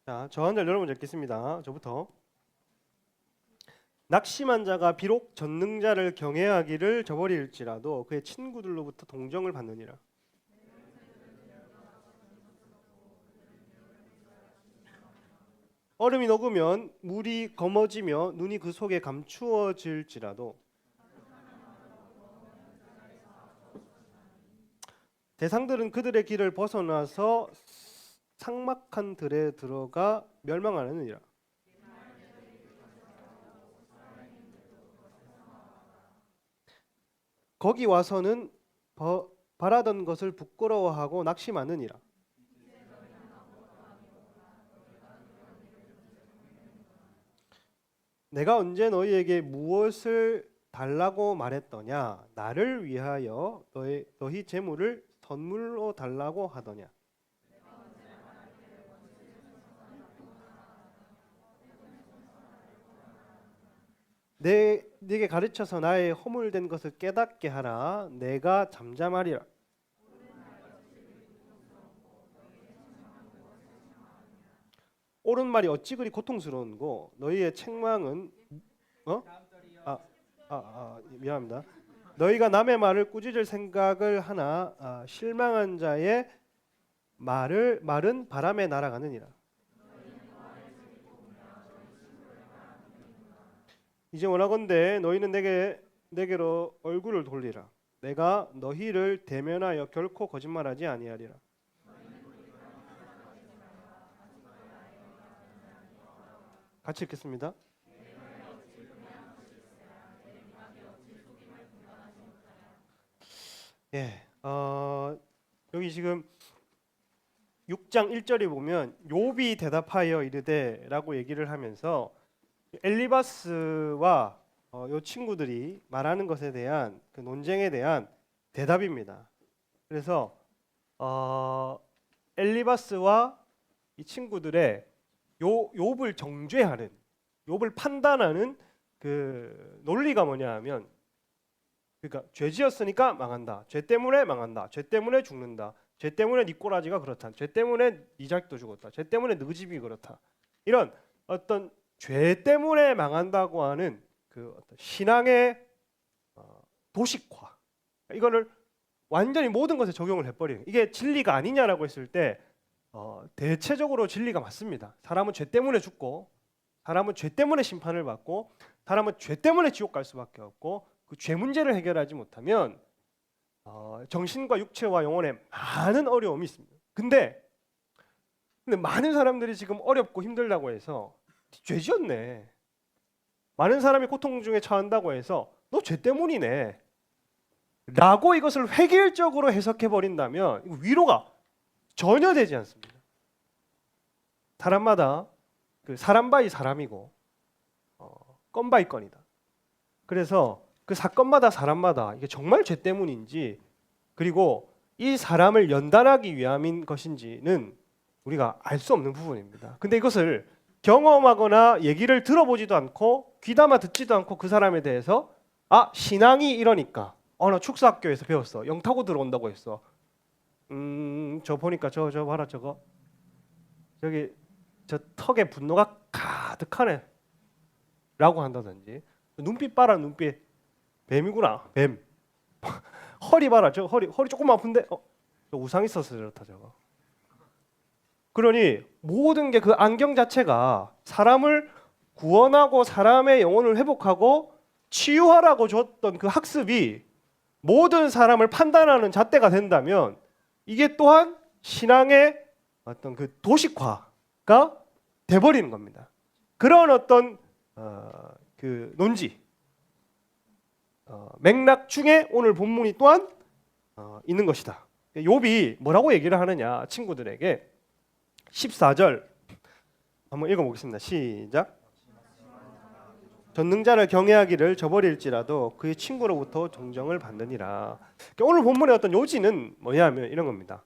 자, 저 한 절 여러분 읽겠습니다. 저부터. 낙심한 자가 비록 전능자를 경외하기를 저버릴지라도 그의 친구들로부터 동정을 받느니라. 얼음이 녹으면 물이 검어지며 눈이 그 속에 감추어질지라도 대상들은 그들의 길을 벗어나서 삭막한 들에 들어가 멸망하느니라. 거기 와서는 바라던 것을 부끄러워하고 낙심하느니라. 내가 언제 너희에게 무엇을 달라고 말했더냐? 나를 위하여 너희 재물을 선물로 달라고 하더냐? 네게 가르쳐서 나의 허물된 것을 깨닫게 하라. 내가 잠잠하리라. 옳은 말이 어찌 그리 고통스러운고 너희의 책망은 미안합니다. 너희가 남의 말을 꾸짖을 생각을 하나 실망한 자의 말은 바람에 날아가느니라. 이제 원하건대 너희는 내게로 얼굴을 돌리라. 내가 너희를 대면하여 결코 거짓말하지 아니하리라. 같이 읽겠습니다. 예, 여기 지금 6장 1절에 보면 욥이 대답하여 이르되라고 얘기를 하면서 엘리바스와 요 친구들이 말하는 것에 대한 그 논쟁에 대한 대답입니다. 그래서 엘리바스와 이 친구들의 욥을 정죄하는, 욥을 판단하는 그 논리가 뭐냐 하면, 그러니까 죄 지었으니까 망한다, 죄 때문에 망한다, 죄 때문에 죽는다, 죄 때문에 네 꼬라지가 그렇다, 죄 때문에 네 자식도 죽었다, 죄 때문에 너 집이 그렇다, 이런 어떤 죄 때문에 망한다고 하는 그 어떤 신앙의 도식화, 이거를 완전히 모든 것에 적용을 해버리는, 이게 진리가 아니냐라고 했을 때 대체적으로 진리가 맞습니다. 사람은 죄 때문에 죽고, 사람은 죄 때문에 심판을 받고, 사람은 죄 때문에 지옥 갈 수밖에 없고, 그 죄 문제를 해결하지 못하면 정신과 육체와 영혼에 많은 어려움이 있습니다. 근데 많은 사람들이 지금 어렵고 힘들다고 해서 죄 지었네, 많은 사람이 고통 중에 처한다고 해서 너 죄 때문이네 라고 이것을 획일적으로 해석해 버린다면 위로가 전혀 되지 않습니다. 사람마다 그 사람 바이 사람이고 건 바이 건이다. 그래서 그 사건마다 사람마다 이게 정말 죄 때문인지, 그리고 이 사람을 연단하기 위함인 것인지는 우리가 알 수 없는 부분입니다. 근데 이것을 경험하거나 얘기를 들어보지도 않고 귀담아 듣지도 않고 그 사람에 대해서 신앙이 이러니까 나 축사학교에서 배웠어, 영 타고 들어온다고 했어, 저 보니까 저 봐라, 저기 저 턱에 분노가 가득하네 라고 한다든지, 눈빛 봐라, 눈빛 뱀이구나, 뱀. 허리 봐라, 저 허리 조금 아픈데 저 우상 있어서 저렇다 저거. 그러니 모든 게 그 안경 자체가 사람을 구원하고 사람의 영혼을 회복하고 치유하라고 줬던 그 학습이 모든 사람을 판단하는 잣대가 된다면, 이게 또한 신앙의 어떤 그 도식화가 돼버리는 겁니다. 그런 어떤 그 논지, 맥락 중에 오늘 본문이 또한 있는 것이다. 욥이 뭐라고 얘기를 하느냐, 친구들에게 14절 한번 읽어보겠습니다. 시작. 전능자를 경외하기를 저버릴지라도 그의 친구로부터 정정을 받느니라. 오늘 본문의 어떤 요지는 뭐냐면 이런 겁니다.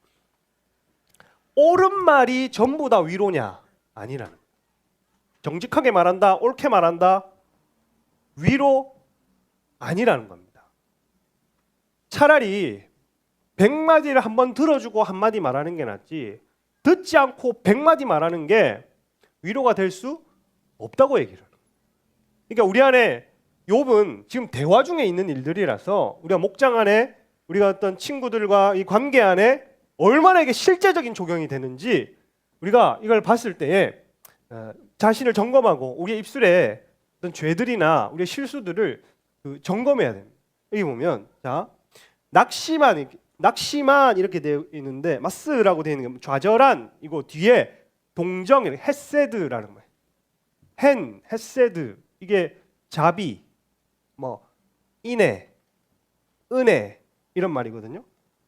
옳은 말이 전부 다 위로냐? 아니라는. 정직하게 말한다, 옳게 말한다, 위로 아니라는 겁니다. 차라리 100마디를 한번 들어주고 한마디 말하는 게 낫지, 듣지 않고 100마디 말하는 게 위로가 될 수 없다고 얘기를. 그러니까 우리 안에 욥은 지금 대화 중에 있는 일들이라서 우리가 목장 안에 우리가 어떤 친구들과 이 관계 안에 얼마나 이게 실제적인 적용이 되는지 우리가 이걸 봤을 때에 자신을 점검하고 우리의 입술에 어떤 죄들이나 우리의 실수들을 점검해야 됩니다. 여기 보면 자 낙심한 이렇게 되어 있는데 마스라고 되어 있는 게 좌절한 이거 뒤에 동정 헤세드라는 거예요. 헤세드 이게 자비 뭐 인애 은혜 이런 말이거든요.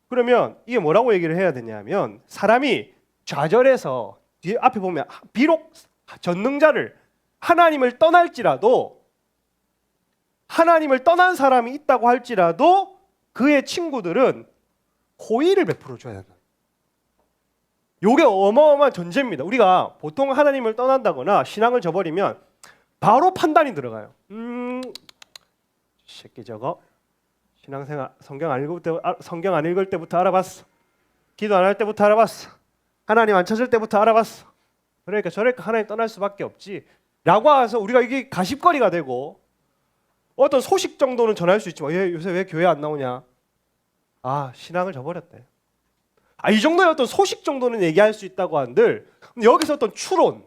그러면 이게 뭐라고 얘기를 해야 되냐면 사람이 좌절해서 뒤에 앞에 보면 비록 전능자를 하나님을 떠날지라도 하나님을 떠난 사람이 있다고 할지라도 그의 친구들은 호의를 베풀어 줘야 된다. 이게 어마어마한 전제입니다. 우리가 보통 하나님을 떠난다거나 신앙을 저버리면 바로 판단이 들어가요. 새끼 저거 신앙생활 성경 안 읽을 때부터 알아봤어. 기도 안 할 때부터 알아봤어. 하나님 안 찾을 때부터 알아봤어. 그러니까 저러니까 하나님 떠날 수밖에 없지. 라고 해서 우리가 이게 가십거리가 되고 어떤 소식 정도는 전할 수 있지만 요새 왜 교회 안 나오냐? 아 신앙을 저버렸대. 이 정도의 어떤 소식 정도는 얘기할 수 있다고 한들 여기서 어떤 추론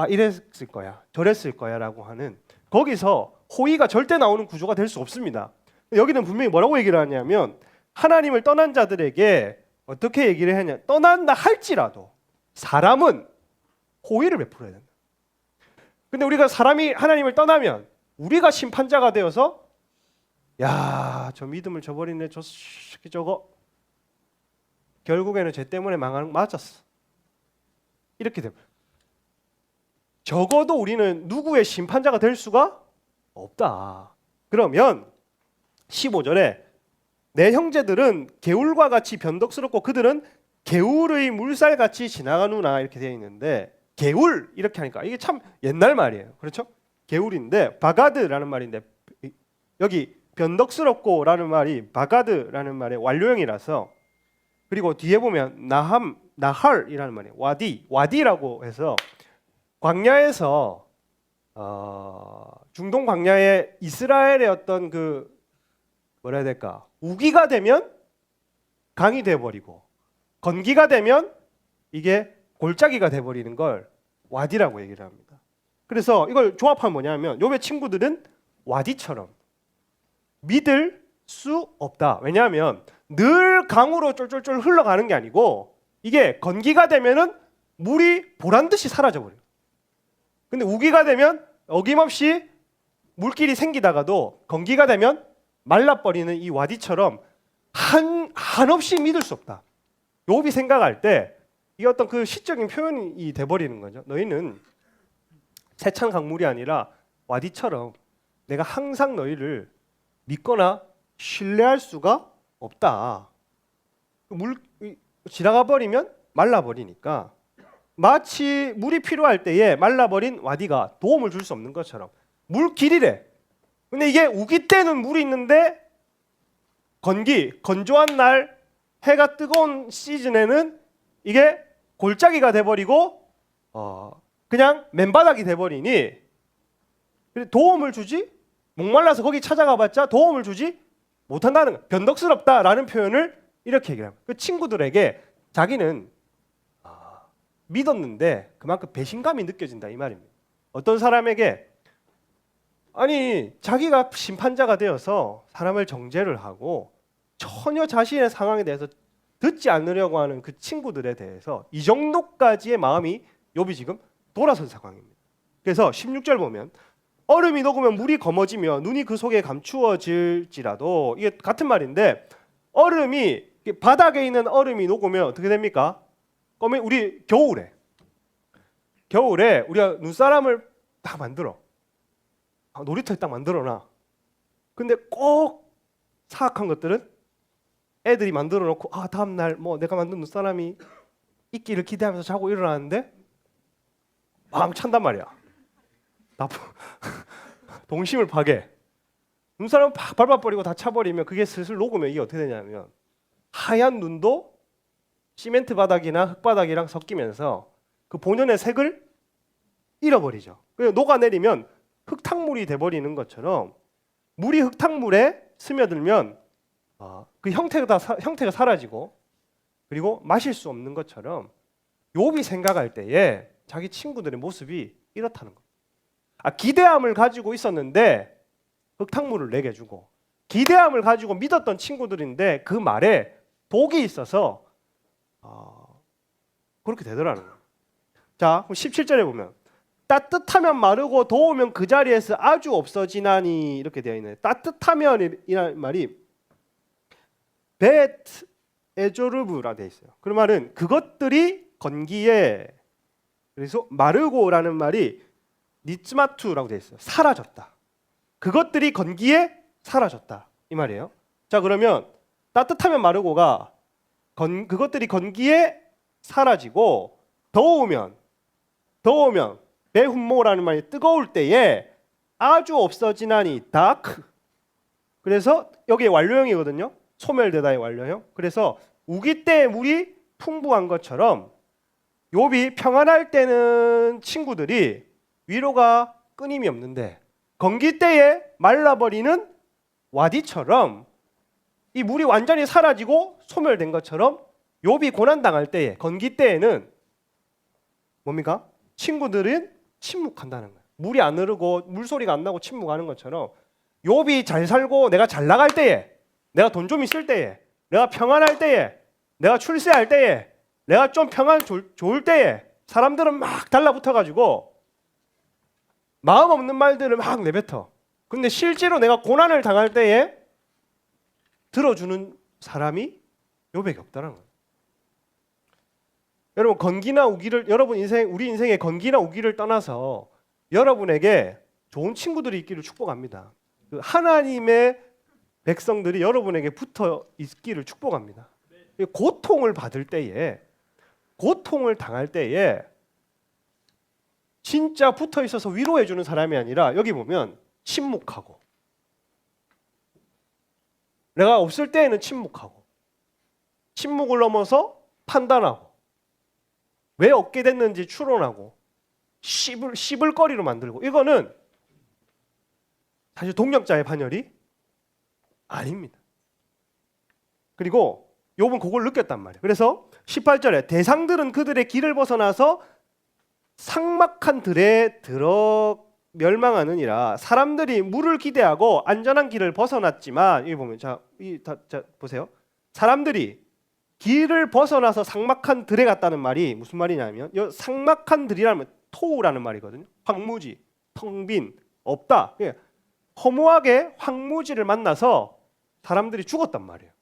이랬을 거야 저랬을 거야 라고 하는 거기서 호의가 절대 나오는 구조가 될 수 없습니다. 여기는 분명히 뭐라고 얘기를 하냐면 하나님을 떠난 자들에게 어떻게 얘기를 하냐 떠난다 할지라도 사람은 호의를 베풀어야 된다. 근데 우리가 사람이 하나님을 떠나면 우리가 심판자가 되어서 야, 저 믿음을 저버리네 저 새끼 저거 결국에는 죄 때문에 망하는 거 맞았어. 이렇게 되면 적어도 우리는 누구의 심판자가 될 수가 없다. 그러면 15절에 내 형제들은 개울과 같이 변덕스럽고 그들은 개울의 물살같이 지나가누나 이렇게 되어 있는데 개울 이렇게 하니까 이게 참 옛날 말이에요. 그렇죠? 개울인데 바가드라는 말인데 여기 변덕스럽고라는 말이 바가드라는 말의 완료형이라서 그리고 뒤에 보면 나할이라는 말이 와디라고 해서 광야에서 중동 광야에 이스라엘의 어떤 그 뭐라 해야 될까 우기가 되면 강이 돼버리고 건기가 되면 이게 골짜기가 돼버리는 걸 와디라고 얘기를 합니다. 그래서 이걸 조합하면 뭐냐면 욥의 친구들은 와디처럼 믿을 수 없다. 왜냐하면 늘 강으로 쫄쫄쫄 흘러가는 게 아니고 이게 건기가 되면은 물이 보란 듯이 사라져 버려요. 근데 우기가 되면 어김없이 물길이 생기다가도 건기가 되면 말라버리는 이 와디처럼 한없이 믿을 수 없다. 욥이 생각할 때 이 어떤 그 시적인 표현이 돼버리는 거죠. 너희는 세찬 강물이 아니라 와디처럼 내가 항상 너희를 믿거나 신뢰할 수가 없다. 물 지나가 버리면 말라버리니까 마치 물이 필요할 때에 말라버린 와디가 도움을 줄 수 없는 것처럼 물길이래. 근데 이게 우기 때는 물이 있는데 건조한 날 해가 뜨거운 시즌에는 이게 골짜기가 돼버리고 그냥 맨바닥이 돼버리니 도움을 주지 목말라서 거기 찾아가봤자 도움을 주지 못한다는 거야. 변덕스럽다라는 표현을 이렇게 얘기를 합니다. 그 친구들에게 자기는 믿었는데 그만큼 배신감이 느껴진다 이 말입니다. 어떤 사람에게 자기가 심판자가 되어서 사람을 정죄를 하고 전혀 자신의 상황에 대해서 듣지 않으려고 하는 그 친구들에 대해서 이 정도까지의 마음이 욥이 지금 돌아선 상황입니다. 그래서 16절 보면 얼음이 녹으면 물이 검어지며 눈이 그 속에 감추어질지라도 이게 같은 말인데 얼음이 바닥에 있는 얼음이 녹으면 어떻게 됩니까? 그러면 우리 겨울에 우리가 눈사람을 딱 만들어 놀이터에 딱 만들어놔. 근데 꼭 사악한 것들은 애들이 만들어 놓고 다음 날 뭐 내가 만든 눈사람이 있기를 기대하면서 자고 일어나는데 빵 찬단 말이야. 동심을 파괴. 눈사람 팍 밟아버리고 다 차버리면 그게 슬슬 녹으면 이게 어떻게 되냐면 하얀 눈도 시멘트 바닥이나 흙바닥이랑 섞이면서 그 본연의 색을 잃어버리죠. 그래서 녹아내리면 흙탕물이 돼버리는 것처럼 물이 흙탕물에 스며들면 그 형태가 사라지고 그리고 마실 수 없는 것처럼 욥이 생각할 때에 자기 친구들의 모습이 이렇다는 거예요. 기대함을 가지고 있었는데 흙탕물을 내게 주고 기대함을 가지고 믿었던 친구들인데 그 말에 독이 있어서 그렇게 되더라는 거예요. 자, 그럼 17절에 보면 따뜻하면 마르고 더우면 그 자리에서 아주 없어지나니 이렇게 되어 있네요. 따뜻하면이라는 말이 베트 에조르브라 되어 있어요. 그 말은 그것들이 건기에, 그래서 마르고라는 말이 니츠마투라고 되어 있어요. 사라졌다. 그것들이 건기에 사라졌다 이 말이에요. 자, 그러면 따뜻하면 마르고가 그것들이 건기에 사라지고 더우면 배훈모라는 말이 뜨거울 때에 아주 없어지나니 다크. 그래서 여기에 완료형이거든요. 소멸되다의 완료형. 그래서 우기 때에 물이 풍부한 것처럼 욥이 평안할 때는 친구들이 위로가 끊임이 없는데 건기 때에 말라버리는 와디처럼 이 물이 완전히 사라지고 소멸된 것처럼 욥이 고난당할 때에 건기 때에는 뭡니까? 친구들은 침묵한다는 거예요. 물이 안 흐르고 물소리가 안 나고 침묵하는 것처럼 욥이 잘 살고 내가 잘 나갈 때에, 내가 돈 좀 있을 때에, 내가 평안할 때에, 내가 출세할 때에, 내가 좀 평안 좋을 때에 사람들은 막 달라붙어가지고 마음 없는 말들을 막 내뱉어. 근데 실제로 내가 고난을 당할 때에 들어주는 사람이 욥에게 없다는 거예요. 여러분, 건기나 우기를, 우리 인생의 건기나 우기를 떠나서 여러분에게 좋은 친구들이 있기를 축복합니다. 하나님의 백성들이 여러분에게 붙어 있기를 축복합니다. 고통을 받을 때에, 고통을 당할 때에 진짜 붙어 있어서 위로해 주는 사람이 아니라 여기 보면 침묵하고, 내가 없을 때에는 침묵하고, 침묵을 넘어서 판단하고, 왜 얻게 됐는지 추론하고, 씹을거리로 만들고, 이거는 사실 동력자의 반열이 아닙니다. 그리고 욥은 그걸 느꼈단 말이에요. 그래서 18절에 대상들은 그들의 길을 벗어나서 삭막한 들에 들어 멸망하느니라. 사람들이 물을 기대하고 안전한 길을 벗어났지만, 여기 보면 자 보세요. 사람들이 길을 벗어나서 삭막한 들에 갔다는 말이 무슨 말이냐면, 삭막한 들이라는 토우라는 말이거든요. 황무지, 텅 빈, 없다. 허무하게 황무지를 만나서 사람들이 죽었단 말이에요.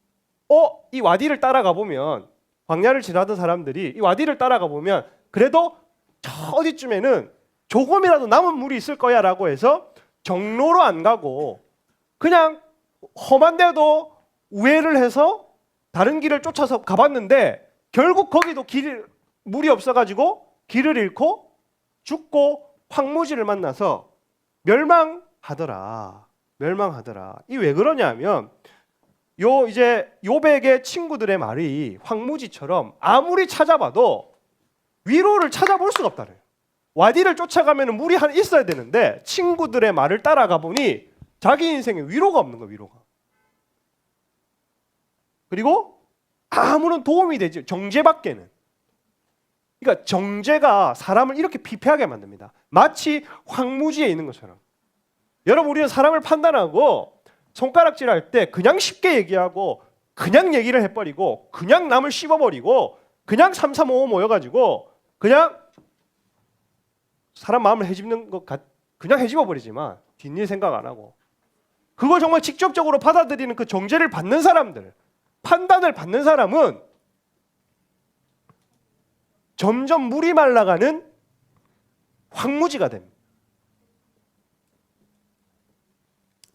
이 와디를 따라가 보면, 광야를 지나던 사람들이 이 와디를 따라가 보면 그래도 저 어디쯤에는 조금이라도 남은 물이 있을 거야라고 해서 정로로 안 가고 그냥 험한 데도 우회를 해서 다른 길을 쫓아서 가봤는데 결국 거기도 물이 없어가지고 길을 잃고 죽고 황무지를 만나서 멸망하더라. 이 왜 그러냐면 이제 욥에게 친구들의 말이 황무지처럼 아무리 찾아봐도 위로를 찾아볼 수가 없다래요. 와디를 쫓아가면 물이 하나 있어야 되는데 친구들의 말을 따라가 보니 자기 인생에 위로가 없는 거예요. 위로가. 그리고 아무런 도움이 되지, 정죄밖에는. 그러니까 정죄가 사람을 이렇게 피폐하게 만듭니다. 마치 황무지에 있는 것처럼. 여러분, 우리는 사람을 판단하고 손가락질할 때 그냥 쉽게 얘기하고 그냥 얘기를 해버리고 그냥 남을 씹어버리고 그냥 335 모여가지고 그냥 사람 마음을 헤집는 것 그냥 헤집어버리지만 뒷일 생각 안 하고, 그걸 정말 직접적으로 받아들이는 그 정죄를 받는 사람들, 판단을 받는 사람은 점점 물이 말라가는 황무지가 됩니다.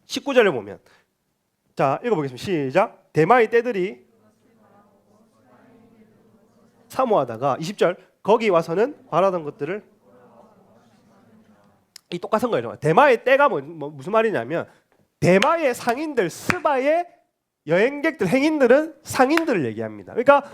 19절에 보면, 자 읽어보겠습니다. 시작. 대마의 떼들이 사모하다가 20절 거기 와서는 바라던 것들을, 이 똑같은 거예요. 대마의 떼가 무슨 말이냐면 대마의 상인들, 스바의 여행객들, 행인들은 상인들을 얘기합니다. 그러니까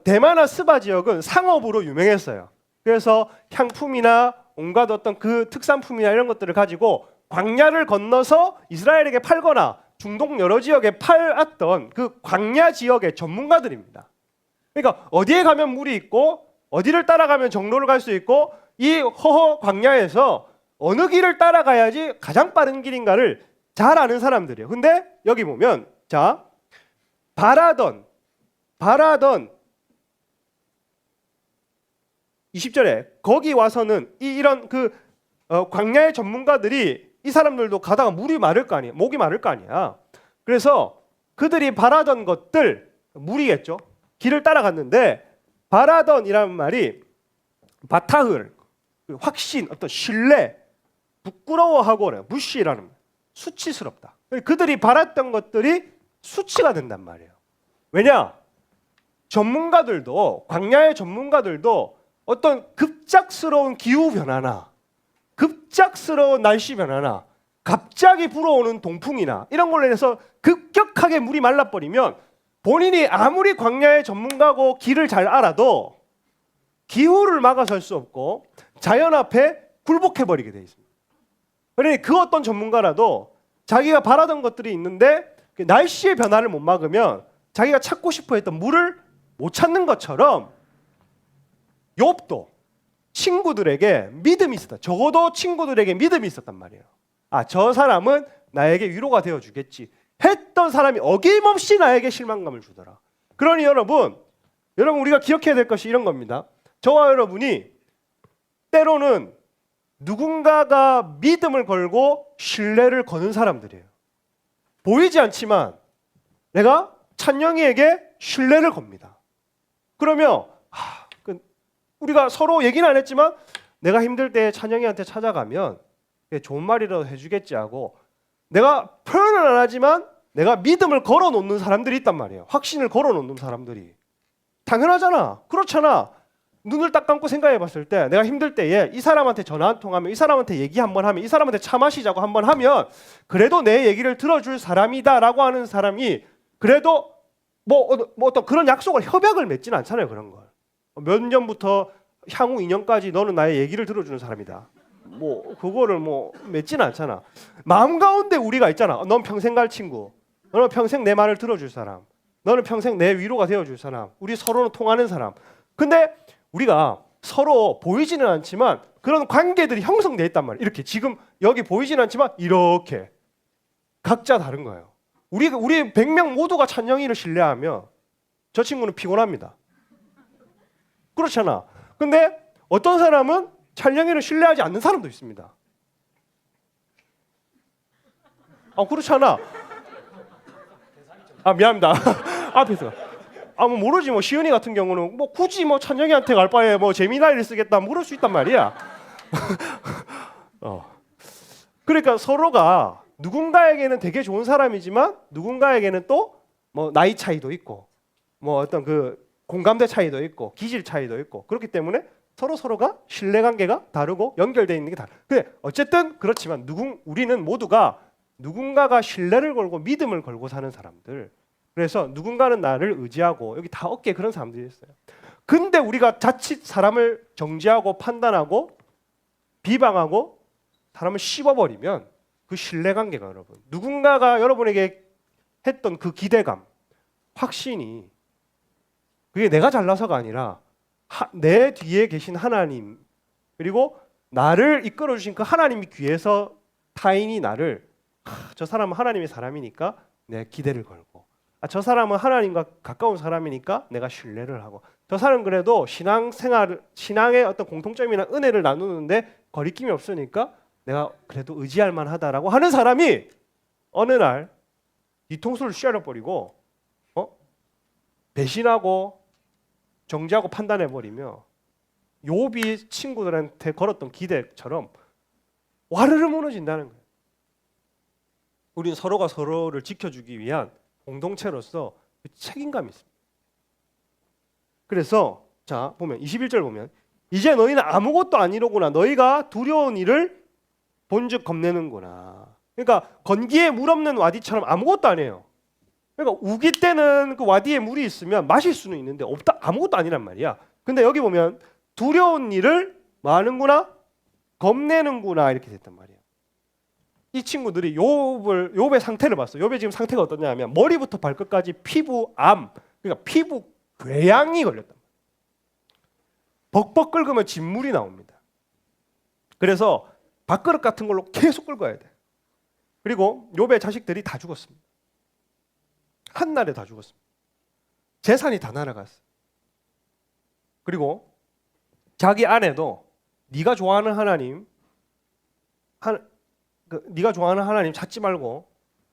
대마나 스바 지역은 상업으로 유명했어요. 그래서 향품이나 온갖 어떤 그 특산품이나 이런 것들을 가지고 광야를 건너서 이스라엘에게 팔거나 중동 여러 지역에 팔았던 그 광야 지역의 전문가들입니다. 그러니까 어디에 가면 물이 있고 어디를 따라가면 정로를 갈 수 있고 이 허허 광야에서 어느 길을 따라가야지 가장 빠른 길인가를 잘 아는 사람들이에요. 근데 여기 보면 자 바라던 20절에 거기 와서는 이런 그 광야의 전문가들이 이 사람들도 가다가 물이 마를 거 아니야. 목이 마를 거 아니야. 그래서 그들이 바라던 것들 물이겠죠. 길을 따라갔는데 바라던이라는 말이 바타흐 확신, 어떤 신뢰, 부끄러워하고 무시라는 수치스럽다. 그들이 바랐던 것들이 수치가 된단 말이에요. 왜냐? 전문가들도 광야의 전문가들도 어떤 급작스러운 기후 변화나 급작스러운 날씨 변화나 갑자기 불어오는 동풍이나 이런 걸로 인해서 급격하게 물이 말라버리면 본인이 아무리 광야의 전문가고 길을 잘 알아도 기후를 막아설 수 없고 자연 앞에 굴복해버리게 돼 있습니다. 그러니 그 어떤 전문가라도 자기가 바라던 것들이 있는데 날씨의 변화를 못 막으면 자기가 찾고 싶어 했던 물을 못 찾는 것처럼 욥도 친구들에게 믿음이 있었다. 적어도 친구들에게 믿음이 있었단 말이에요. 아, 저 사람은 나에게 위로가 되어주겠지 했던 사람이 어김없이 나에게 실망감을 주더라. 그러니 여러분 우리가 기억해야 될 것이 이런 겁니다. 저와 여러분이 때로는 누군가가 믿음을 걸고 신뢰를 거는 사람들이에요. 보이지 않지만 내가 찬영이에게 신뢰를 겁니다. 그러면 우리가 서로 얘기는 안 했지만 내가 힘들 때 찬영이한테 찾아가면 좋은 말이라도 해주겠지 하고 내가 표현은 안 하지만 내가 믿음을 걸어놓는 사람들이 있단 말이에요. 확신을 걸어놓는 사람들이. 당연하잖아. 그렇잖아. 눈을 딱 감고 생각해 봤을 때 내가 힘들 때에 이 사람한테 전화 한 통 하면 이 사람한테 얘기 한번 하면 이 사람한테 차 마시자고 한번 하면 그래도 내 얘기를 들어줄 사람이다라고 하는 사람이 그래도 뭐 어떤 그런 약속을 협약을 맺지는 않잖아요. 그런 걸. 몇 년부터 향후 2년까지 너는 나의 얘기를 들어주는 사람이다. 뭐 그거를 뭐 맺지는 않잖아. 마음 가운데 우리가 있잖아. 넌 평생 갈 친구. 너는 평생 내 말을 들어줄 사람. 너는 평생 내 위로가 되어줄 사람. 우리 서로는 통하는 사람. 근데 우리가 서로 보이지는 않지만 그런 관계들이 형성돼 있단 말이에요. 이렇게 지금 여기 보이지는 않지만 이렇게 각자 다른 거예요. 우리 100명 모두가 찬영이를 신뢰하면 저 친구는 피곤합니다. 그렇잖아. 근데 어떤 사람은 찬영이를 신뢰하지 않는 사람도 있습니다. 그렇잖아. 미안합니다. 앞에서. 뭐 모르지. 뭐 시은이 같은 경우는 뭐 굳이 뭐 찬영이한테 갈 바에 뭐 제미나이를 쓰겠다 뭐 그럴 수 있단 말이야. 그러니까 서로가 누군가에게는 되게 좋은 사람이지만 누군가에게는 또 뭐 나이 차이도 있고 뭐 어떤 그 공감대 차이도 있고 기질 차이도 있고 그렇기 때문에 서로가 신뢰관계가 다르고 연결되어 있는 게 다르. 근데 어쨌든 그렇지만 우리는 모두가 누군가가 신뢰를 걸고 믿음을 걸고 사는 사람들. 그래서 누군가는 나를 의지하고 여기 다 어깨에 그런 사람들이 있어요. 근데 우리가 자칫 사람을 정죄하고 판단하고 비방하고 사람을 씹어버리면 그 신뢰관계가 여러분 누군가가 여러분에게 했던 그 기대감, 확신이 그게 내가 잘나서가 아니라 내 뒤에 계신 하나님 그리고 나를 이끌어 주신 그 하나님이 귀해서 타인이 나를 저 사람은 하나님의 사람이니까 내 기대를 걸고 저 사람은 하나님과 가까운 사람이니까 내가 신뢰를 하고 저 사람은 그래도 신앙의 어떤 공통점이나 은혜를 나누는데 거리낌이 없으니까 내가 그래도 의지할 만하다라고 하는 사람이 어느 날 뒤통수를 씌워버리고 배신하고 정죄하고 판단해버리며 욥이 친구들한테 걸었던 기대처럼 와르르 무너진다는 거예요. 우리는 서로가 서로를 지켜주기 위한 공동체로서 책임감이 있습니다. 그래서 자 보면 21절 보면 이제 너희는 아무것도 아니로구나 너희가 두려운 일을 본즉 겁내는구나. 그러니까 건기에 물 없는 와디처럼 아무것도 아니에요. 그러니까 우기 때는 그 와디에 물이 있으면 마실 수는 있는데 없다 아무것도 아니란 말이야. 근데 여기 보면 두려운 일을 뭐 하는구나? 겁내는구나 이렇게 됐단 말이야. 이 친구들이 욥의 상태를 봤어. 욥의 지금 상태가 어떠냐면 머리부터 발끝까지 피부암, 그러니까 피부 궤양이 걸렸단 말이야. 벅벅 긁으면 진물이 나옵니다. 그래서 밥그릇 같은 걸로 계속 긁어야 돼. 그리고 욥의 자식들이 다 죽었습니다. 한날에 다 죽었습니다. 재산이 다 날아갔어. 그리고 자기 아내도 네가 좋아하는 하나님, 네가 좋아하는 하나님 찾지 말고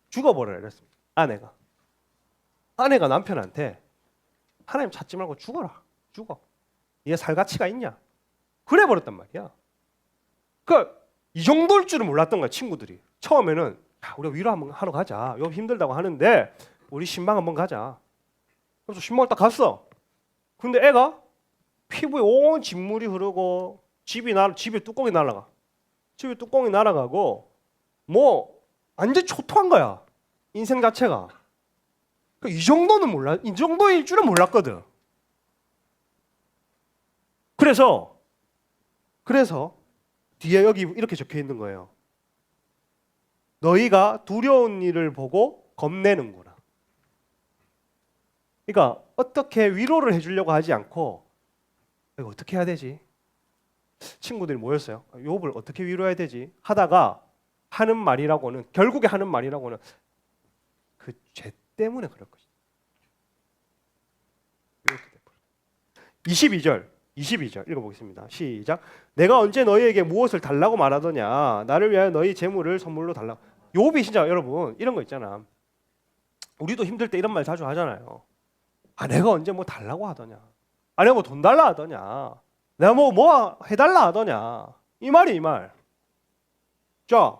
죽어버려라 이랬습니다. 아내가 남편한테 하나님 찾지 말고 죽어라. 죽어. 얘 살 가치가 있냐? 그래 버렸단 말이야. 그러니까 이 정도일 줄은 몰랐던 거야 친구들이. 처음에는 야, 우리가 위로 한번 하러 가자. 욥 힘들다고 하는데 우리 신방 한번 가자. 그래서 신방을 딱 갔어. 근데 애가 피부에 온 진물이 흐르고 집에 뚜껑이 날아가. 집에 뚜껑이 날아가고 뭐 완전 초토한 거야. 인생 자체가. 그러니까 이 정도는 몰라. 이 정도일 줄은 몰랐거든. 그래서 뒤에 여기 이렇게 적혀 있는 거예요. 너희가 두려운 일을 보고 겁내는구나. 그러니까 어떻게 위로를 해주려고 하지 않고 이거 어떻게 해야 되지? 친구들이 모였어요. 욥을 어떻게 위로해야 되지? 하다가 결국에 하는 말이라고는 그 죄 때문에 그럴 것이다. 22절 읽어보겠습니다. 시작. 내가 언제 너희에게 무엇을 달라고 말하더냐? 나를 위하여 너희 재물을 선물로 달라고. 욥이 진짜 여러분 이런 거 있잖아. 우리도 힘들 때 이런 말 자주 하잖아요. 아 내가 언제 뭐 달라고 하더냐? 아 내가 뭐 돈 달라 하더냐? 내가 뭐 해달라 하더냐? 이 말. 자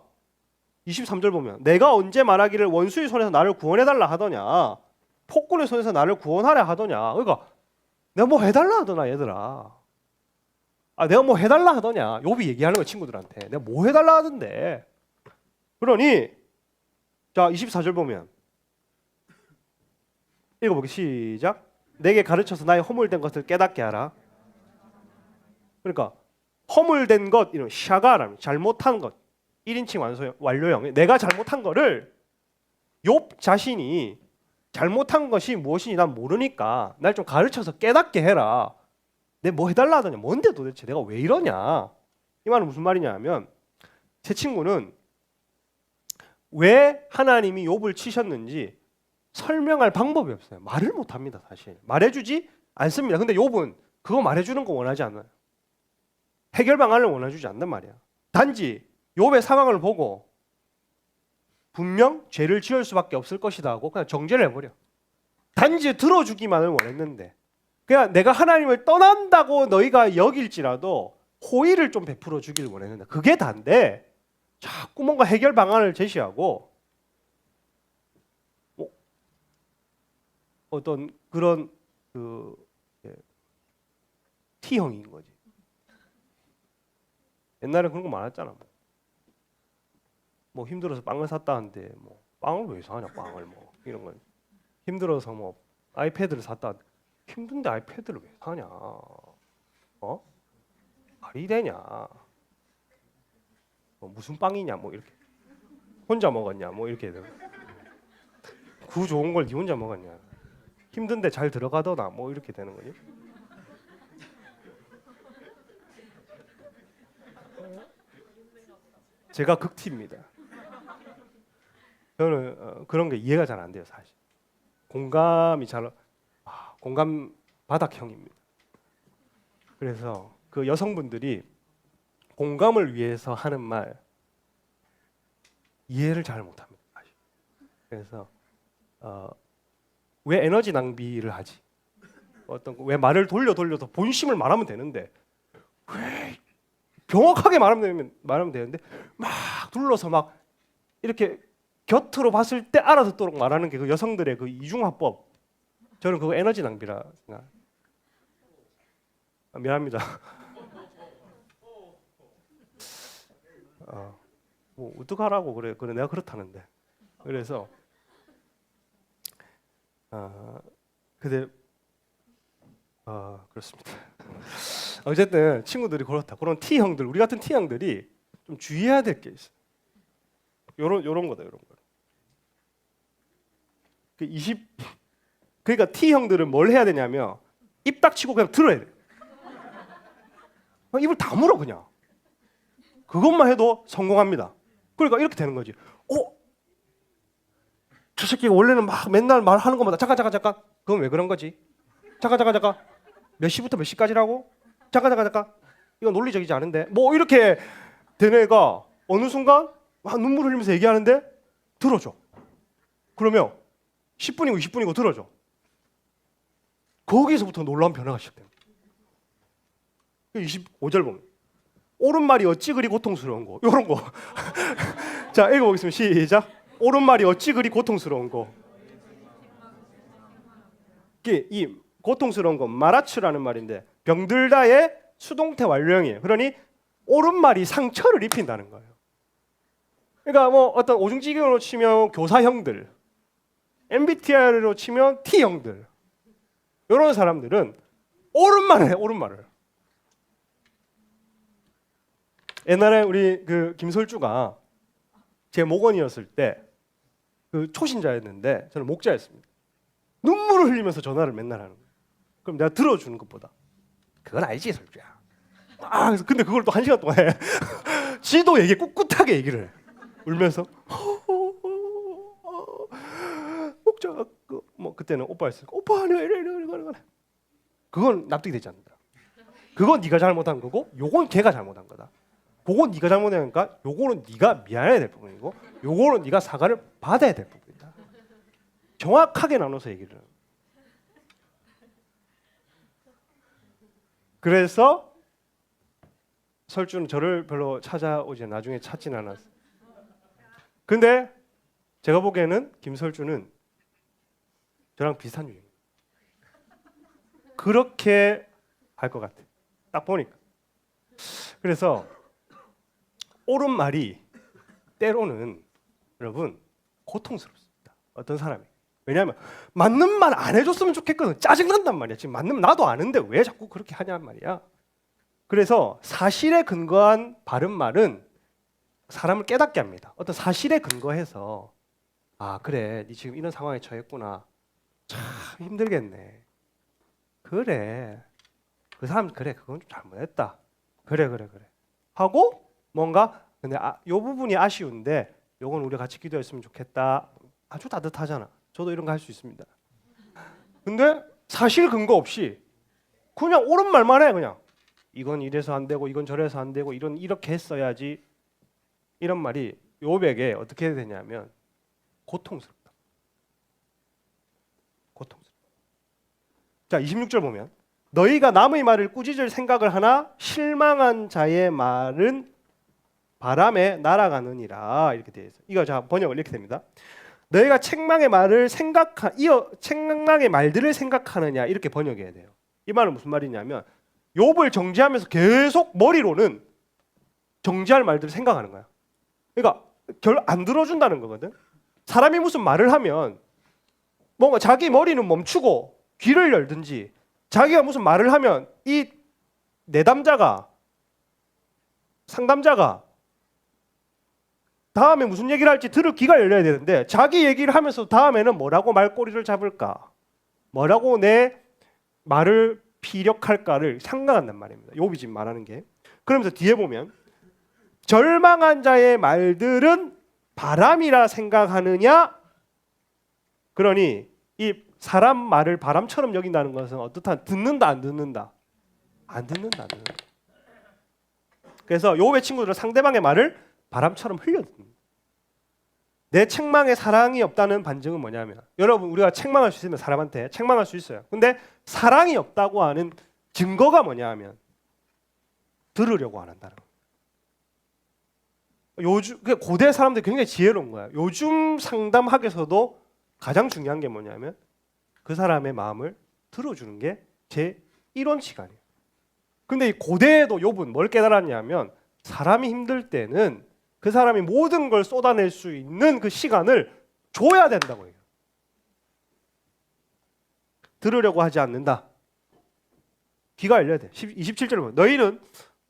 23절 보면 내가 언제 말하기를 원수의 손에서 나를 구원해달라 하더냐? 폭군의 손에서 나를 구원하려 하더냐? 그러니까 내가 뭐 해달라 하더나 얘들아. 아 내가 뭐 해달라 하더냐? 욥이 얘기하는 거 친구들한테. 내가 뭐 해달라 하던데. 그러니 자 24절 보면 읽어보기 시작. 내게 가르쳐서 나의 허물된 것을 깨닫게 하라. 그러니까 허물된 것 이런 샤가람 잘못한 것 1인칭 완료형. 내가 잘못한 거를 욥 자신이 잘못한 것이 무엇인지 난 모르니까 날 좀 가르쳐서 깨닫게 해라. 내 뭐 해달라 하더냐. 뭔데 도대체 내가 왜 이러냐. 이 말은 무슨 말이냐 하면 제 친구는 왜 하나님이 욥을 치셨는지 설명할 방법이 없어요. 말을 못합니다. 사실 말해주지 않습니다. 근데 욥은 그거 말해주는 거 원하지 않아요. 해결 방안을 원해주지 않는 말이야. 단지 욥의 상황을 보고 분명 죄를 지을 수밖에 없을 것이다 하고 그냥 정죄를 해버려. 단지 들어주기만을 원했는데 그냥 내가 하나님을 떠난다고 너희가 여길지라도 호의를 좀 베풀어 주기를 원했는데 그게 다인데 자꾸 뭔가 해결 방안을 제시하고 어떤 그런 T형인 거지. 옛날에 그런 거 많았잖아. 뭐 힘들어서 빵을 샀다는데 뭐 빵을 왜 사냐 빵을 뭐 이런 건 힘들어서 뭐 아이패드를 샀다 힘든데 아이패드를 왜 사냐 말이 되냐 뭐 무슨 빵이냐 뭐 이렇게 혼자 먹었냐 뭐 이렇게 되고 그 좋은 걸 네 혼자 먹었냐 힘든데 잘 들어가더나 뭐 이렇게 되는 거지. 제가 극티입니다. 저는 그런 게 이해가 잘 안 돼요 사실. 공감 바닥형입니다. 그래서 그 여성분들이 공감을 위해서 하는 말 이해를 잘 못합니다 사실. 그래서 왜 에너지 낭비를 하지? 왜 말을 돌려서 본심을 말하면 되는데 왜 정확하게 말하면 되는데 막 둘러서 막 이렇게 곁으로 봤을 때 알아듣도록 말하는 게 그 여성들의 그 이중화법. 저는 그거 에너지 낭비라 생각. 미안합니다. 뭐 어떡하라고 그래 내가 그렇다는데. 그래서 근데 그렇습니다. 어쨌든 친구들이 그렇다. 그런 T 형들, 우리 같은 T 형들이 좀 주의해야 될 게 있어. 요런 거다, 요런 거. 그러니까 T 형들은 뭘 해야 되냐면 입 닥치고 그냥 들어야 돼. 입을 다물어 그냥. 그것만 해도 성공합니다. 그러니까 이렇게 되는 거지. 저 새끼가 원래는 막 맨날 말하는 것마다 잠깐. 그건 왜 그런 거지? 잠깐. 몇 시부터 몇 시까지라고? 잠깐. 이거 논리적이지 않은데. 뭐 이렇게 된 애가 어느 순간 눈물 흘리면서 얘기하는데 들어줘. 그러면 10분이고 20분이고 들어줘. 거기서부터 놀라운 변화가 시작됩니다. 25절 보면 옳은 말이 어찌 그리 고통스러운 거. 이런 거. 자, 읽어보겠습니다. 시작. 옳은 말이 어찌 그리 고통스러운 거. 이 고통스러운 건 마라츠라는 말인데 병들다의 수동태 완료형이에요. 그러니 옳은 말이 상처를 입힌다는 거예요. 그러니까 뭐 어떤 오중지경으로 치면 교사형들, MBTI로 치면 T형들, 이런 사람들은 옳은 말을 해, 옳은 말을. 옛날에 우리 그 김설주가 제 목원이었을 때 그 초신자였는데 저는 목자였습니다. 눈물을 흘리면서 전화를 맨날 하는 거예요. 그럼 내가 들어주는 것보다 그건 알지 설주야. 근데 그걸 또 1시간 동안 해. 지도 얘기 꿋꿋하게 얘기를 해. 울면서 목자가 뭐 그때는 오빠였으니까 오빠 내가 이래. 그건 납득이 되지 않는다. 그건 네가 잘못한 거고 요건 걔가 잘못한 거다. 그건 네가 잘못하니까 요거는 네가 미안해야 될 부분이고 요거는 네가 사과를 받아야 될 부분이다. 정확하게 나눠서 얘기를 해요. 그래서 설주는 저를 별로 찾아오지 나중에 찾진 않았어요. 근데 제가 보기에는 김설주는 저랑 비슷한 유형이에요. 그렇게 할 것 같아요. 딱 보니까. 그래서 옳은 말이 때로는 여러분 고통스럽습니다. 어떤 사람이. 왜냐하면 맞는 말 안 해줬으면 좋겠거든. 짜증난단 말이야. 지금 맞는 나도 아는데 왜 자꾸 그렇게 하냔 말이야. 그래서 사실에 근거한 바른 말은 사람을 깨닫게 합니다. 어떤 사실에 근거해서 그래 네 지금 이런 상황에 처했구나. 참 힘들겠네. 그래 그 사람 그래 그건 좀 잘못했다. 그래 하고 뭔가 근데 요 부분이 아쉬운데 요건 우리가 같이 기도했으면 좋겠다. 아주 따뜻하잖아. 저도 이런 거 할 수 있습니다. 근데 사실 근거 없이 그냥 옳은 말만 해. 그냥 이건 이래서 안 되고 이건 저래서 안 되고 이렇게 했어야지. 이런 말이 요백에 어떻게 되냐면 고통스럽다. 자, 26절 보면 너희가 남의 말을 꾸짖을 생각을 하나 실망한 자의 말은 바람에 날아가느니라. 이렇게 되어 있어요. 이거 자 번역을 이렇게 됩니다. 너희가 책망의 말들을 생각하느냐 이렇게 번역해야 돼요. 이 말은 무슨 말이냐면 욥을 정죄하면서 계속 머리로는 정죄할 말들을 생각하는 거야. 그러니까 결 안 들어준다는 거거든. 사람이 무슨 말을 하면 뭔가 자기 머리는 멈추고 귀를 열든지 자기가 무슨 말을 하면 이 내담자가 상담자가 다음에 무슨 얘기를 할지 들을 귀가 열려야 되는데 자기 얘기를 하면서 다음에는 뭐라고 말꼬리를 잡을까? 뭐라고 내 말을 피력할까를 생각한단 말입니다. 욥이 지금 말하는 게. 그러면서 뒤에 보면 절망한 자의 말들은 바람이라 생각하느냐? 그러니 이 사람 말을 바람처럼 여긴다는 것은 어떻다? 듣는다 안 듣는다? 안 듣는다. 그래서 욥의 친구들은 상대방의 말을 바람처럼 흘려듣는다. 내 책망에 사랑이 없다는 반증은 뭐냐면 여러분 우리가 책망할 수 있으면 사람한테 책망할 수 있어요. 근데 사랑이 없다고 하는 증거가 뭐냐 하면 들으려고 안 한다는 거예요. 요즘 고대 사람들이 굉장히 지혜로운 거야. 요즘 상담학에서도 가장 중요한 게 뭐냐면 그 사람의 마음을 들어주는 게 제 1원칙 아니에요. 근데 이 고대에도 욥은 뭘 깨달았냐면 사람이 힘들 때는 그 사람이 모든 걸 쏟아낼 수 있는 그 시간을 줘야 된다고 해요. 들으려고 하지 않는다. 귀가 열려야 돼. 27절을 보면 너희는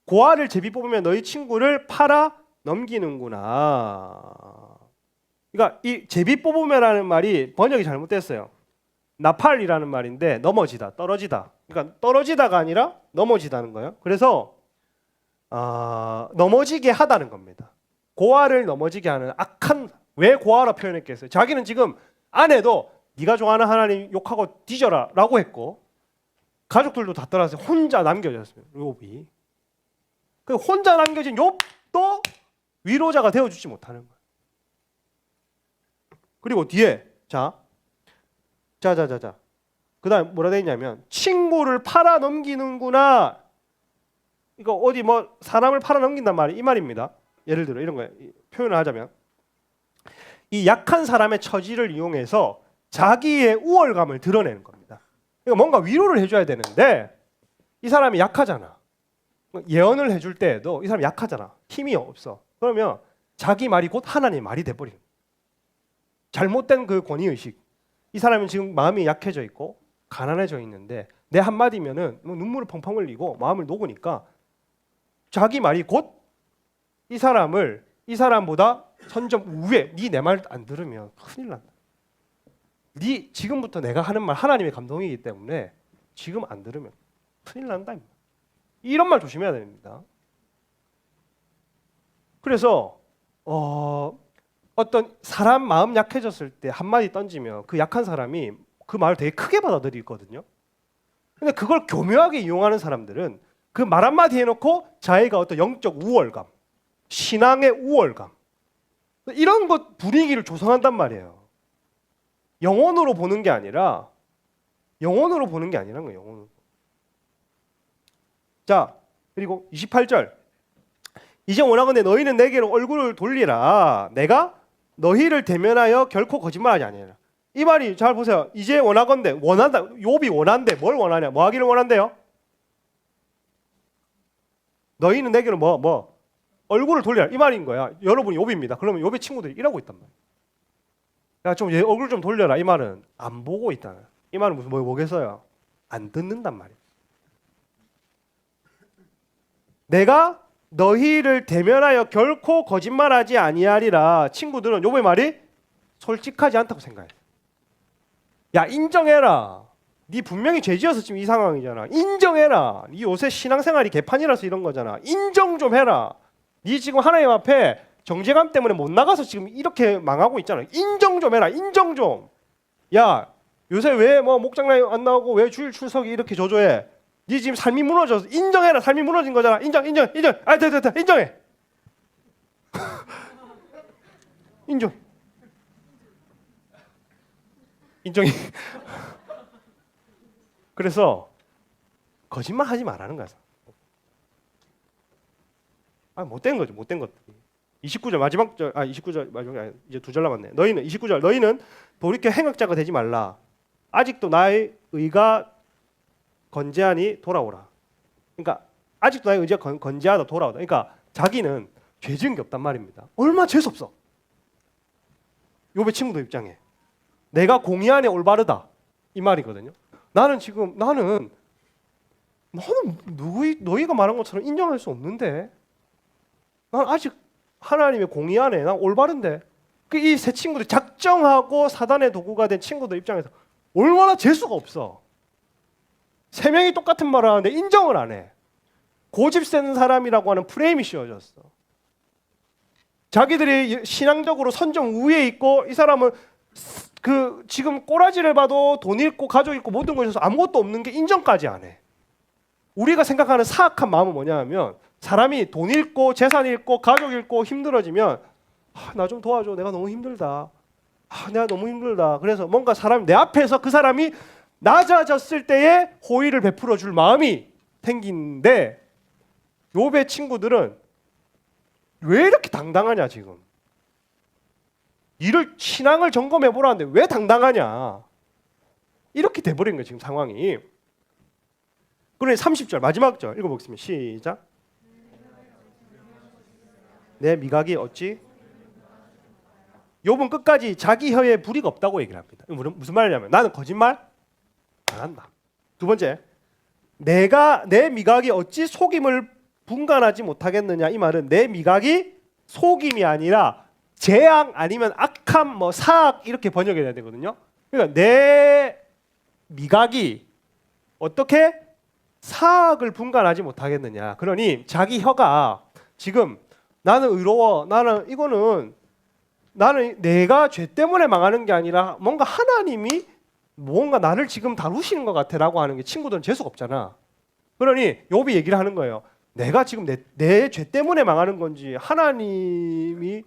고아를 제비 뽑으면 너희 친구를 팔아 넘기는구나. 그러니까 이 제비 뽑으면라는 말이 번역이 잘못됐어요. 나팔이라는 말인데 넘어지다, 떨어지다. 그러니까 떨어지다가 아니라 넘어지다는 거예요. 그래서 넘어지게 하다는 겁니다. 고아를 넘어지게 하는 악한, 왜 고아라 표현했겠어요? 자기는 지금 아내도 네가 좋아하는 하나님 욕하고 뒤져라라고 했고 가족들도 다 떠나서 혼자 남겨졌어요. 욥이. 그 혼자 남겨진 욥도 위로자가 되어주지 못하는 거예요. 그리고 뒤에 자. 그다음 뭐라 돼 있냐면 친구를 팔아 넘기는구나. 이거 어디 뭐 사람을 팔아 넘긴단 말이 이 말입니다. 예를 들어 이런 거예요. 표현을 하자면 이 약한 사람의 처지를 이용해서 자기의 우월감을 드러내는 겁니다. 그러니까 뭔가 위로를 해줘야 되는데 이 사람이 약하잖아. 예언을 해줄 때에도 이 사람이 약하잖아. 힘이 없어. 그러면 자기 말이 곧 하나님의 말이 돼버리는 거예요. 잘못된 그 권위의식. 이 사람은 지금 마음이 약해져 있고 가난해져 있는데 내 한마디면은 뭐 눈물을 펑펑 흘리고 마음을 녹으니까 자기 말이 곧 이 사람보다 선점 우위에 네 내 말 안 들으면 큰일 난다. 네 지금부터 내가 하는 말 하나님의 감동이기 때문에 지금 안 들으면 큰일 난다. 이런 말 조심해야 됩니다. 그래서 어떤 사람 마음 약해졌을 때 한마디 던지면 그 약한 사람이 그 말을 되게 크게 받아들이거든요. 근데 그걸 교묘하게 이용하는 사람들은 그 말 한마디 해놓고 자기가 어떤 영적 우월감, 신앙의 우월감 이런 것 분위기를 조성한단 말이에요. 영혼으로 보는 게 아니라 영혼으로 보는 게 아니란 거예요. 영혼으로. 자, 그리고 28절 이제 원하건대 너희는 내게로 얼굴을 돌리라. 내가 너희를 대면하여 결코 거짓말하지 아니하리라. 이 말이 잘 보세요. 이제 원하건대 원한다. 욥이 원한대. 뭘 원하냐? 뭐 하기를 원한대요? 너희는 내게로 뭐 얼굴을 돌리라. 이 말인 거야. 여러분이 욥입니다. 그러면 욥의 친구들이 이러고 있단 말이야. 야, 좀 얘 얼굴 좀 돌려라. 이 말은 안 보고 있다. 이 말은 무슨 뭐겠어요? 안 듣는단 말이야. 내가 너희를 대면하여 결코 거짓말하지 아니하리라. 친구들은 욥의 말이 솔직하지 않다고 생각해. 야, 인정해라. 네 분명히 죄지어서 지금 이 상황이잖아. 인정해라. 네 요새 신앙생활이 개판이라서 이런 거잖아. 인정 좀 해라. 네 지금 하나님 앞에 정죄감 때문에 못 나가서 지금 이렇게 망하고 있잖아. 인정 좀 해라. 인정 좀. 야, 요새 왜 뭐 목장날 안 나오고 왜 주일 출석이 이렇게 저조해? 네 지금 삶이 무너져서 인정해라. 삶이 무너진 거잖아. 인정. 아, 됐다. 인정해. 인정이. 그래서 거짓말 하지 말라는 거야. 못된 거죠. 못된 것들. 29절 마지막 절, 29절 마지막 이제 2절 남았네. 너희는 29절 너희는 돌이켜 행악자가 되지 말라. 아직도 나의 의가 건재하니 돌아오라. 그러니까 아직도 나의 의지가 건재하다 돌아오다. 그러니까 자기는 죄 지은 게 없단 말입니다. 얼마나 재수 없어. 욥의 친구들 입장에 내가 공의 안에 올바르다 이 말이거든요. 나는 너희가 말한 것처럼 인정할 수 없는데 난 아직 하나님의 공의 안에 난 올바른데 이 세 친구들 작정하고 사단의 도구가 된 친구들 입장에서 얼마나 재수가 없어. 세 명이 똑같은 말을 하는데 인정을 안 해. 고집 센 사람이라고 하는 프레임이 씌워졌어. 자기들이 신앙적으로 선점 우위에 있고 이 사람은 그 지금 꼬라지를 봐도 돈 잃고 가족 잃고 모든 것에 있어서 아무것도 없는 게 인정까지 안 해. 우리가 생각하는 사악한 마음은 뭐냐 하면 사람이 돈 잃고 재산 잃고 가족 잃고 힘들어지면 나 좀 도와줘. 내가 너무 힘들다. 내가 너무 힘들다. 그래서 뭔가 사람이 내 앞에서 그 사람이 낮아졌을 때에 호의를 베풀어 줄 마음이 생긴데 욥의 친구들은 왜 이렇게 당당하냐 지금. 신앙을 점검해 보라는데 왜 당당하냐. 이렇게 돼버린 거예요 지금 상황이. 그러니 30절 마지막 절 읽어보겠습니다. 시작. 내 미각이 어찌? 욥은 끝까지 자기 혀에 불이가 없다고 얘기를 합니다. 무슨 말이냐면 나는 거짓말 잘한다. 두 번째, 내가 내 미각이 어찌 속임을 분간하지 못하겠느냐. 이 말은 내 미각이 속임이 아니라 재앙 아니면 악함, 뭐 사악 이렇게 번역해야 되거든요. 그러니까 내 미각이 어떻게 사악을 분간하지 못하겠느냐. 그러니 자기 혀가 지금 나는 의로워, 나는 이거는 나는 내가 죄 때문에 망하는 게 아니라 뭔가 하나님이 뭔가 나를 지금 다루시는 것 같아라고 하는 게 친구들은 재수가 없잖아. 그러니 욥이 얘기를 하는 거예요. 내가 지금 내 죄 때문에 망하는 건지 하나님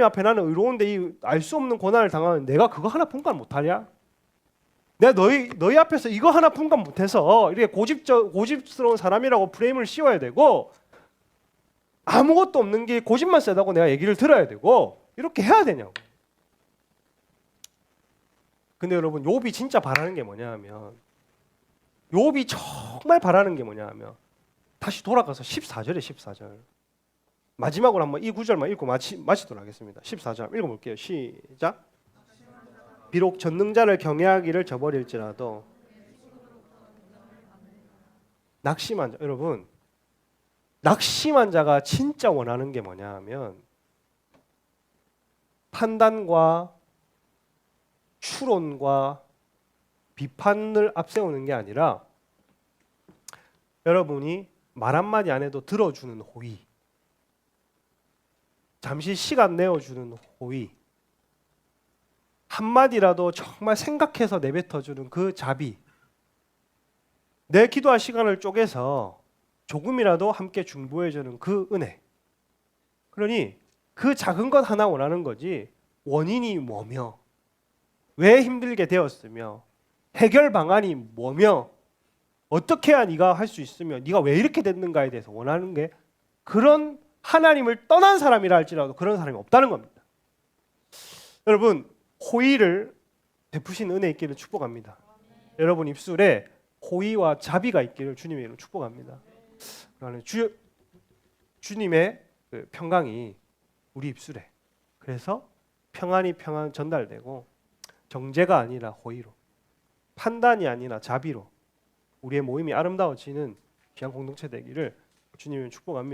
앞에 나는 의로운데 이 알 수 없는 고난을 당하는 내가 그거 하나 분간 못하냐? 내가 너희 앞에서 이거 하나 분간 못해서 이렇게 고집스러운 사람이라고 프레임을 씌워야 되고 아무것도 없는 게 고집만 세다고 내가 얘기를 들어야 되고 이렇게 해야 되냐고. 근데 여러분 욥이 진짜 바라는 게 뭐냐 하면 욥이 정말 바라는 게 뭐냐 하면 다시 돌아가서 14절에 14절 마지막으로 한번 이 구절만 읽고 마치도록 하겠습니다. 14절 읽어볼게요. 시작. 비록 전능자를 경외하기를 저버릴지라도 낙심한 자, 여러분 낙심한 자가 진짜 원하는 게 뭐냐 하면 판단과 추론과 비판을 앞세우는 게 아니라 여러분이 말 한마디 안 해도 들어주는 호의, 잠시 시간 내어주는 호의, 한마디라도 정말 생각해서 내뱉어주는 그 자비, 내 기도할 시간을 쪼개서 조금이라도 함께 중보해주는 그 은혜. 그러니 그 작은 것 하나 원하는 거지 원인이 뭐며 왜 힘들게 되었으며 해결 방안이 뭐며 어떻게 해야 네가 할 수 있으며 네가 왜 이렇게 됐는가에 대해서 원하는 게 그런 하나님을 떠난 사람이라 할지라도 그런 사람이 없다는 겁니다. 여러분 호의를 베푸신 은혜 있기를 축복합니다. 여러분 입술에 호의와 자비가 있기를 주님의 이름으로 축복합니다. 그러는 주님의 그 평강이 우리 입술에 그래서 평안 전달되고 정죄가 아니라 호의로 판단이 아니라 자비로 우리의 모임이 아름다워지는 귀한 공동체 되기를 주님의 축복합니다.